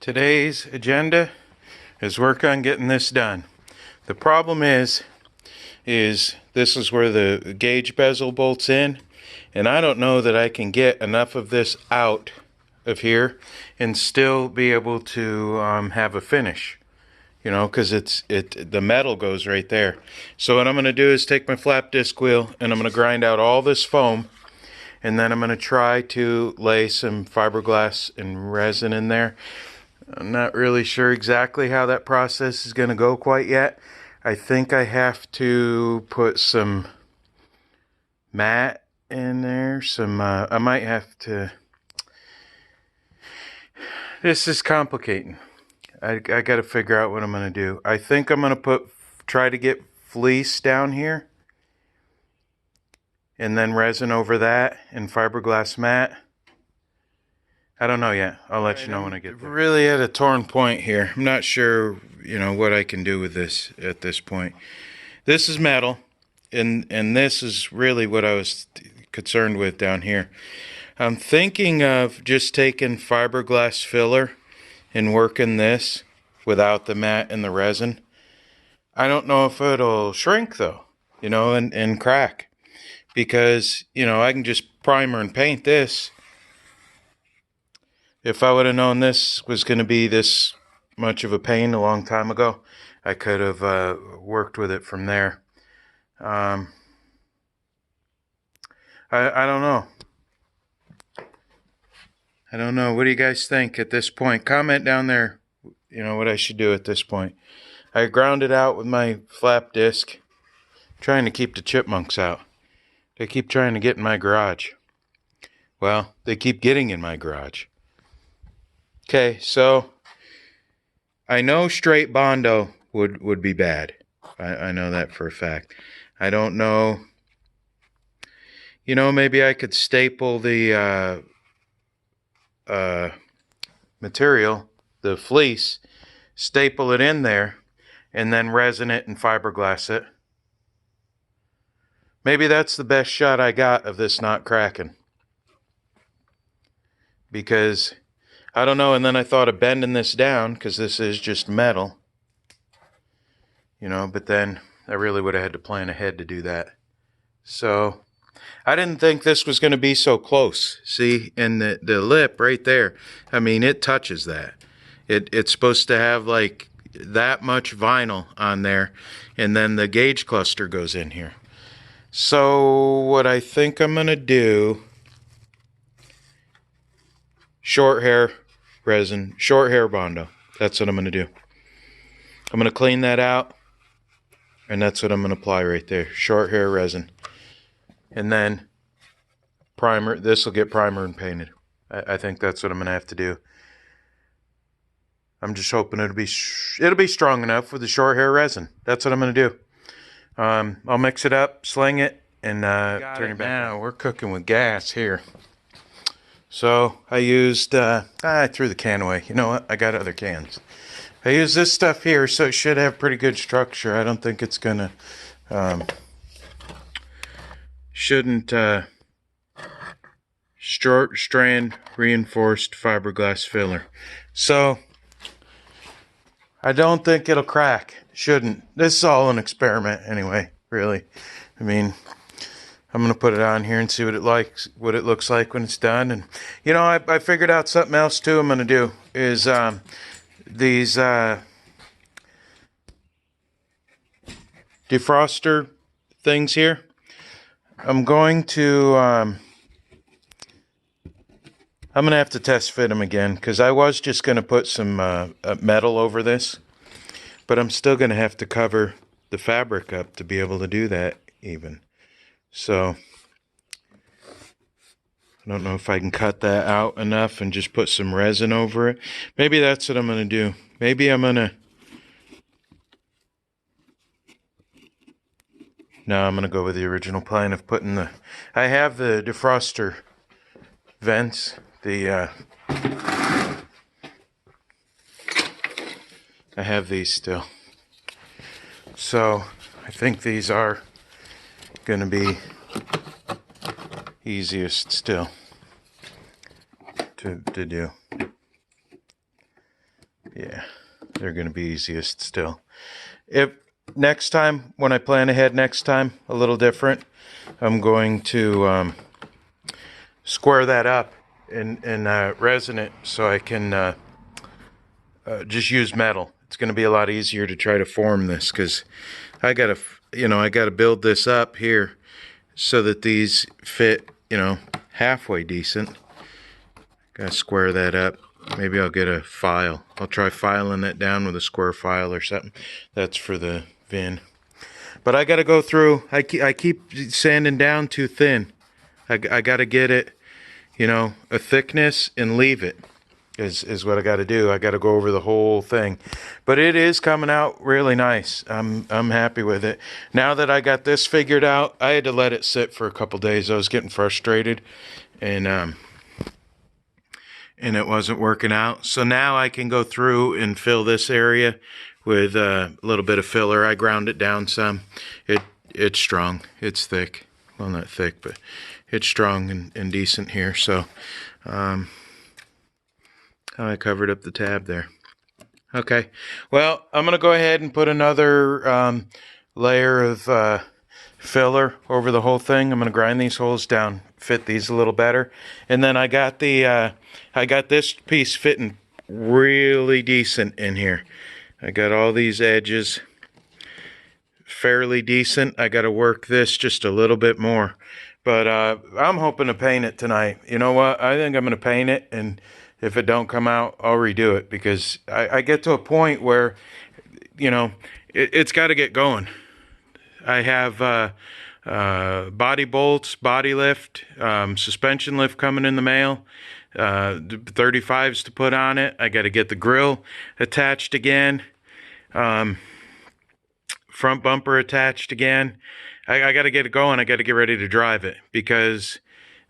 Today's agenda is work on getting this done. The problem is this is where the gauge bezel bolts in, and I don't know that I can get enough of this out of here and still be able to have a finish, you know, because the metal goes right there. So what I'm going to do is take my flap disc wheel and I'm going to grind out all this foam, and then I'm going to try to lay some fiberglass and resin in there. I'm not really sure exactly how that process is going to go quite yet. I think I have to put some mat in there. I might have to... This is complicating. I got to figure out what I'm going to do. I think I'm going to try to get fleece down here, and then resin over that and fiberglass mat. I don't know yet. I'll let you know when I get there. Really at a torn point here. I'm not sure, you know, what I can do with this at this point. This is metal, and this is really what I was concerned with down here. I'm thinking of just taking fiberglass filler and working this without the mat and the resin. I don't know if it'll shrink though, you know, and crack, because, you know, I can just primer and paint this. If I would have known this was going to be this much of a pain a long time ago, I could have worked with it from there. I don't know. I don't know. What do you guys think at this point? Comment down there, you know, what I should do at this point. I ground it out with my flap disc, trying to keep the chipmunks out. They keep trying to get in my garage. Well, they keep getting in my garage. Okay, so I know straight Bondo would be bad. I know that for a fact. I don't know. You know, maybe I could staple the material, the fleece, staple it in there, and then resin it and fiberglass it. Maybe that's the best shot I got of this not cracking. Because I don't know, and then I thought of bending this down, because this is just metal. You know, but then I really would have had to plan ahead to do that. So I didn't think this was going to be so close. See, and the lip right there, I mean, it touches that. It's supposed to have like that much vinyl on there, and then the gauge cluster goes in here. So what I think I'm going to do... Short hair resin, short hair Bondo. That's what I'm going to do. I'm going to clean that out, and that's what I'm going to apply right there. Short hair resin. And then primer. This will get primer and painted. I think that's what I'm going to have to do. I'm just hoping it'll be strong enough with the short hair resin. That's what I'm going to do. I'll mix it up, sling it, and turn it back. Now we're cooking with gas here. So I used, I threw the can away. You know what? I got other cans. I used this stuff here, so it should have pretty good structure. I don't think it's gonna, shouldn't, short strand reinforced fiberglass filler. So I don't think it'll crack. Shouldn't. This is all an experiment anyway, really. I mean, I'm going to put it on here and see what it looks like when it's done. And, you know, I figured out something else, too, I'm going to do is these defroster things here. I'm going to have to test fit them again, because I was just going to put some metal over this, but I'm still going to have to cover the fabric up to be able to do that even. So, I don't know if I can cut that out enough and just put some resin over it. Maybe that's what I'm going to do. Maybe I'm going to... No, I'm going to go with the original plan of putting the... I have the defroster vents. I have these still. So, I think these are going to be easiest still to do. Yeah, they're going to be easiest still. If next time, when I plan ahead next time, a little different, I'm going to square that up and resin it so I can just use metal. It's going to be a lot easier to try to form this because I got to build this up here so that these fit, halfway decent. Got to square that up. Maybe I'll get a file. I'll try filing that down with a square file or something. That's for the VIN. But I got to go through. I keep sanding down too thin. I got to get it, a thickness and leave it is what I got to do. I got to go over the whole thing. But it is coming out really nice. I'm happy with it. Now that I got this figured out, I had to let it sit for a couple days. I was getting frustrated and it wasn't working out. So now I can go through and fill this area with a little bit of filler. I ground it down some. It's strong. It's thick. Well, not thick, but it's strong and decent here. So I covered up the tab there. Okay. Well, I'm going to go ahead and put another layer of filler over the whole thing. I'm going to grind these holes down, fit these a little better. And then I got this piece fitting really decent in here. I got all these edges fairly decent. I got to work this just a little bit more. But I'm hoping to paint it tonight. You know what? I think I'm going to paint it, and if it don't come out, I'll redo it because I get to a point where, it's got to get going. I have body bolts, body lift, suspension lift coming in the mail, 35s to put on it. I got to get the grill attached again, front bumper attached again. I got to get it going. I got to get ready to drive it because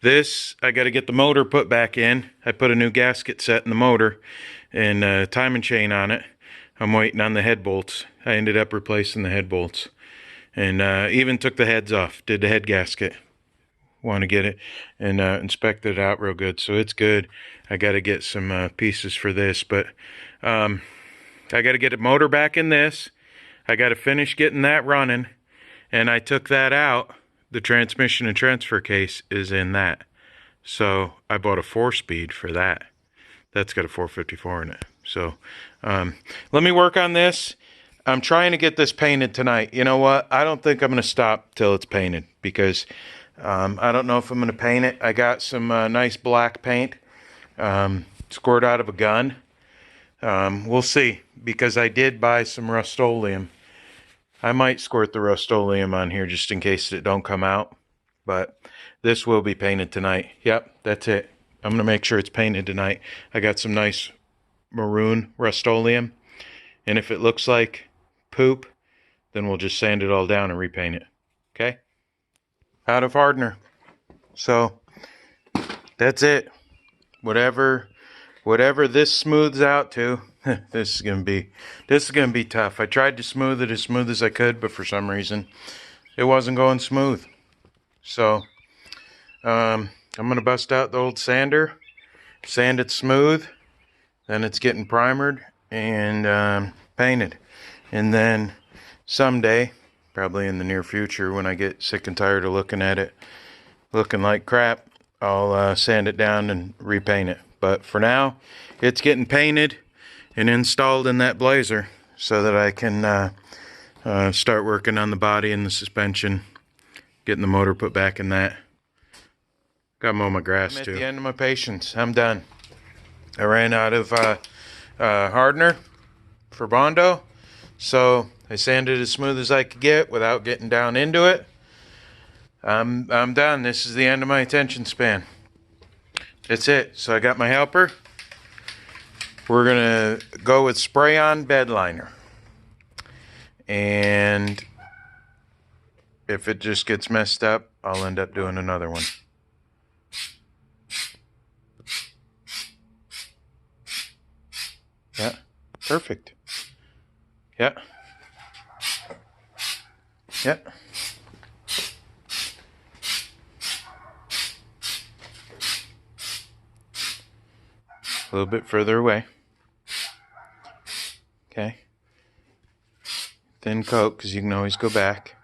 this, I got to get the motor put back in. I put a new gasket set in the motor and a timing chain on it. I'm waiting on the head bolts. I ended up replacing the head bolts. And even took the heads off, did the head gasket. Want to get it and inspected it out real good. So it's good. I got to get some pieces for this. But I got to get a motor back in this. I got to finish getting that running. And I took that out. The transmission and transfer case is in that. So I bought a 4-speed for that. That's got a 454 in it. So let me work on this. I'm trying to get this painted tonight. You know what? I don't think I'm going to stop till it's painted because I don't know if I'm going to paint it. I got some nice black paint squirted out of a gun. We'll see because I did buy some Rust-Oleum. I might squirt the Rust-Oleum on here just in case it don't come out. But this will be painted tonight. Yep, that's it. I'm going to make sure it's painted tonight. I got some nice maroon Rust-Oleum. And if it looks like poop, then we'll just sand it all down and repaint it. Okay? Out of hardener. So that's it. Whatever this smooths out to, this is gonna be tough. I tried to smooth it as smooth as I could, but for some reason it wasn't going smooth. So I'm gonna bust out the old sander, sand it smooth, then it's getting primered and painted. And then someday, probably in the near future, when I get sick and tired of looking at it looking like crap, I'll sand it down and repaint it. But for now, it's getting painted and installed in that Blazer so that I can start working on the body and the suspension, getting the motor put back in that. Got to mow my grass too. I'm at the end of my patience. I'm done. I ran out of hardener for Bondo, so I sanded as smooth as I could get without getting down into it. I'm done. This is the end of my attention span. That's it. So I got my helper. We're gonna go with spray-on bedliner, and if it just gets messed up, I'll end up doing another one. Yeah, perfect. Yeah. Yeah. A little bit further away. Okay. Thin coat, because you can always go back.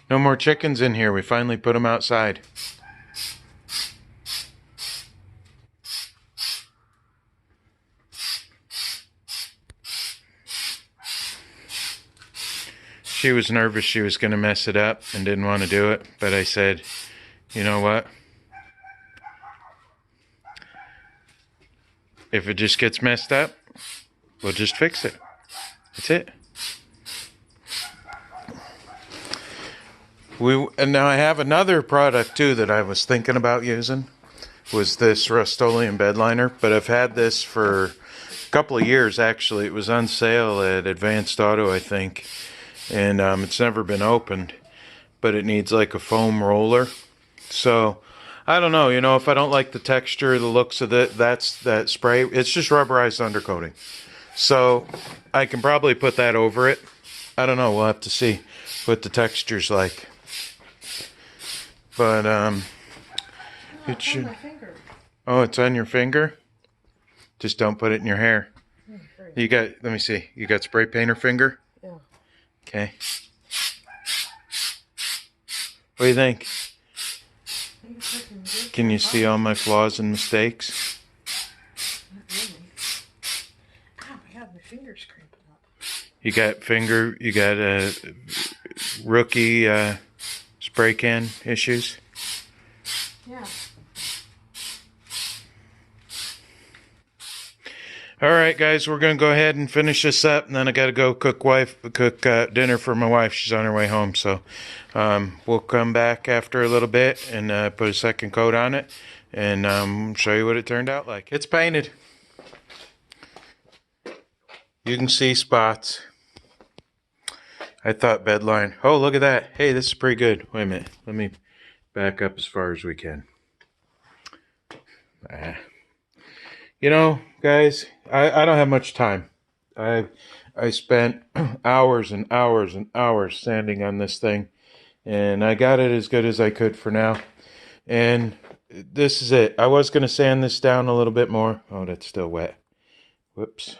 No more chickens in here. We finally put them outside. She was nervous she was going to mess it up and didn't want to do it. But I said, you know what? If it just gets messed up, we'll just fix it. That's it. And now I have another product too that I was thinking about using. Was this Rust-Oleum bedliner, but I've had this for a couple of years actually. It was on sale at Advanced Auto, I think, and it's never been opened, but it needs like a foam roller. So I don't know, you know, if I don't like the texture, the looks of it, that spray, it's just rubberized undercoating. So I can probably put that over it. I don't know, we'll have to see what the texture's like. But it should. Oh, it's on your finger? Just don't put it in your hair. You got, let me see. You got spray painter finger? Yeah. Okay. What do you think? Can you see all my flaws and mistakes? Not really. Ow, I got my fingers cramping up. You got rookie spray can issues? Yeah. All right, guys, we're going to go ahead and finish this up, and then I got to go cook dinner for my wife. She's on her way home, so we'll come back after a little bit and put a second coat on it and show you what it turned out like. It's painted. You can see spots. I thought bedline. Oh, look at that. Hey, this is pretty good. Wait a minute. Let me back up as far as we can. You know, guys, I don't have much time. I spent hours and hours and hours sanding on this thing, and I got it as good as I could for now. And this is it. I was going to sand this down a little bit more. Oh, that's still wet. Whoops.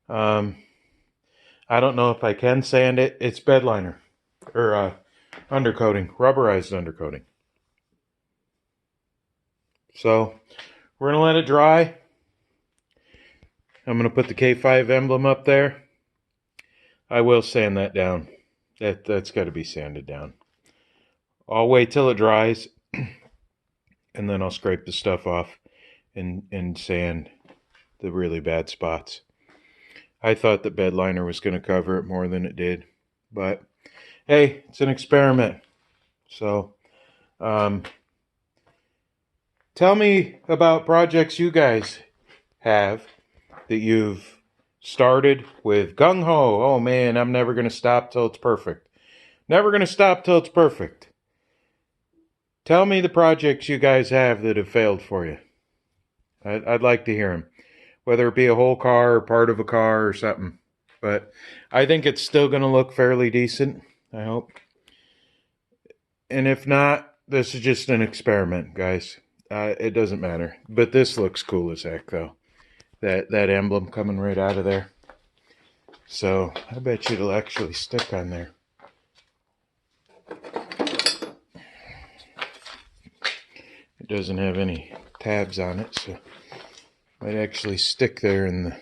I don't know if I can sand it. It's bedliner or undercoating, rubberized undercoating. So we're going to let it dry. I'm going to put the K5 emblem up there. I will sand that down. That's got to be sanded down. I'll wait till it dries, and then I'll scrape the stuff off and sand the really bad spots. I thought the bedliner was going to cover it more than it did. But, hey, it's an experiment. So, tell me about projects you guys have that you've started with gung-ho. Oh, man, I'm never going to stop till it's perfect. Never going to stop till it's perfect. Tell me the projects you guys have that have failed for you. I'd like to hear them. Whether it be a whole car or part of a car or something. But I think it's still going to look fairly decent, I hope. And if not, this is just an experiment, guys. It doesn't matter. But this looks cool as heck, though. That emblem coming right out of there. So I bet you it'll actually stick on there. It doesn't have any tabs on it, so might actually stick there in the...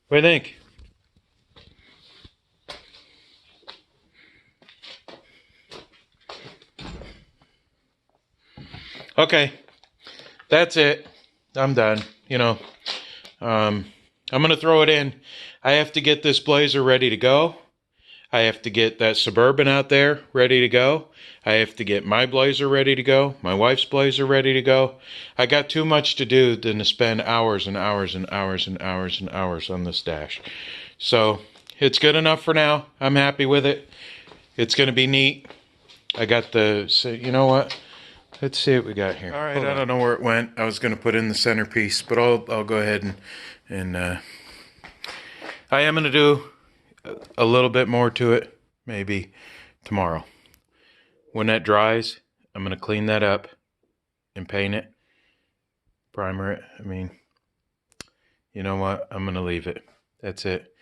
What do you think? Okay, that's it. I'm done. You know, I'm going to throw it in. I have to get this Blazer ready to go. I have to get that Suburban out there ready to go. I have to get my Blazer ready to go. My wife's Blazer ready to go. I got too much to do than to spend hours and hours and hours and hours and hours on this dash. So it's good enough for now. I'm happy with it. It's going to be neat. I got the, so you know what? Let's see what we got here. All right, I don't know where it went. I was going to put in the centerpiece, but I'll go ahead and I am going to do a little bit more to it, maybe tomorrow. When that dries, I'm going to clean that up and paint it, primer it. I mean, you know what? I'm going to leave it. That's it.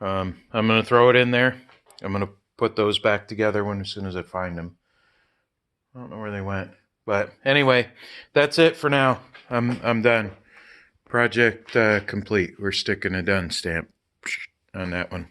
I'm going to throw it in there. I'm going to put those back together as soon as I find them. I don't know where they went. But anyway, that's it for now. I'm done. Project complete. We're sticking a done stamp on that one.